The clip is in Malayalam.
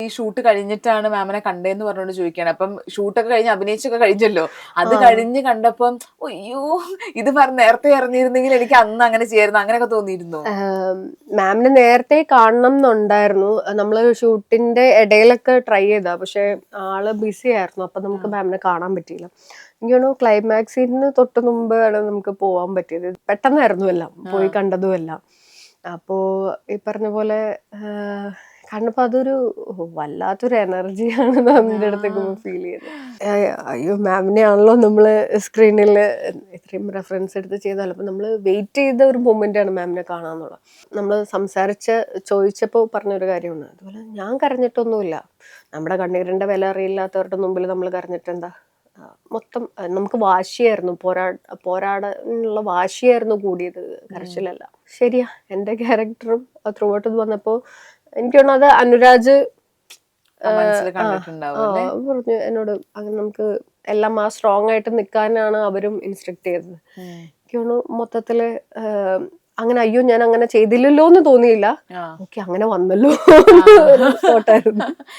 ഈ ഷൂട്ട് കഴിഞ്ഞിട്ടാണ് മാമിനെ കണ്ടേന്ന് പറഞ്ഞോണ്ട് ചോദിക്കുകയാണ്. അപ്പം ഷൂട്ടൊക്കെ കഴിഞ്ഞ് അഭിനയിച്ചൊക്കെ കഴിഞ്ഞല്ലോ. അത് കഴിഞ്ഞ് കണ്ടപ്പം അയ്യോ ഇത് നേരത്തെ അറിഞ്ഞിരുന്നെങ്കിൽ എനിക്ക് അന്ന് അങ്ങനെ ചെയ്യായിരുന്നു അങ്ങനെയൊക്കെ തോന്നിയിരുന്നു. മാമിന് നേരത്തെ കാണണം എന്നുണ്ടായിരുന്നു. നമ്മള് ഷൂട്ടിന്റെ ഇടയിലൊക്കെ ട്രൈ ചെയ്താ, പക്ഷെ ആള് ബിസി ആയിരുന്നു. അപ്പൊ നമുക്ക് മാമിനെ കാണാൻ പറ്റിയില്ല. എനിക്ക് തോന്നുന്നു ക്ലൈമാക്സ് സീനിന് തൊട്ട് മുമ്പാണ് നമുക്ക് പോവാൻ പറ്റിയത്. പെട്ടെന്നായിരുന്നു എല്ലാം, പോയി കണ്ടതും എല്ലാം. അപ്പോ ഈ പറഞ്ഞ പോലെ കണ്ടപ്പോ അതൊരു വല്ലാത്തൊരു എനർജിയാണ് മാമിന്റെ അടുത്തേക്ക് ഫീൽ ചെയ്തത്. അയ്യോ മാമിനെ ആണല്ലോ നമ്മള് സ്ക്രീനിൽ ഇത്രയും റെഫറൻസ് എടുത്ത് ചെയ്താലും അപ്പൊ നമ്മള് വെയിറ്റ് ചെയ്ത ഒരു മൊമെന്റ് ആണ് മാമിനെ കാണാന്നുള്ളത്. നമ്മൾ ചോദിച്ചപ്പോൾ പറഞ്ഞൊരു കാര്യമാണ്, അതുപോലെ ഞാൻ കരഞ്ഞിട്ടൊന്നുമില്ല. നമ്മുടെ കണ്ണീരിന്റെ വില അറിയില്ലാത്തവരുടെ മുമ്പിൽ നമ്മൾ കരഞ്ഞിട്ടെന്താ. മൊത്തം നമുക്ക് വാശിയായിരുന്നു, പോരാടാനുള്ള വാശിയായിരുന്നു കൂടിയത്, കരച്ചിലല്ല. ശരിയാ, എന്റെ ക്യാരക്ടറും ത്രൂ ഔട്ട് വന്നപ്പോ എനിക്ക് തോന്നുന്നത് അനുരാജ് പറഞ്ഞു എന്നോട്, അങ്ങനെ നമുക്ക് എല്ലാം സ്ട്രോങ് ആയിട്ട് നിൽക്കാനാണ് അവരും ഇൻസ്ട്രക്ട് ചെയ്തത്. എനിക്ക് തോന്നുന്നു മൊത്തത്തില് അങ്ങനെ അയ്യോ ഞാൻ അങ്ങനെ ചെയ്തില്ലല്ലോ എന്ന് തോന്നിയില്ല. ഓക്കെ അങ്ങനെ വന്നല്ലോ തോട്ടായിരുന്നു.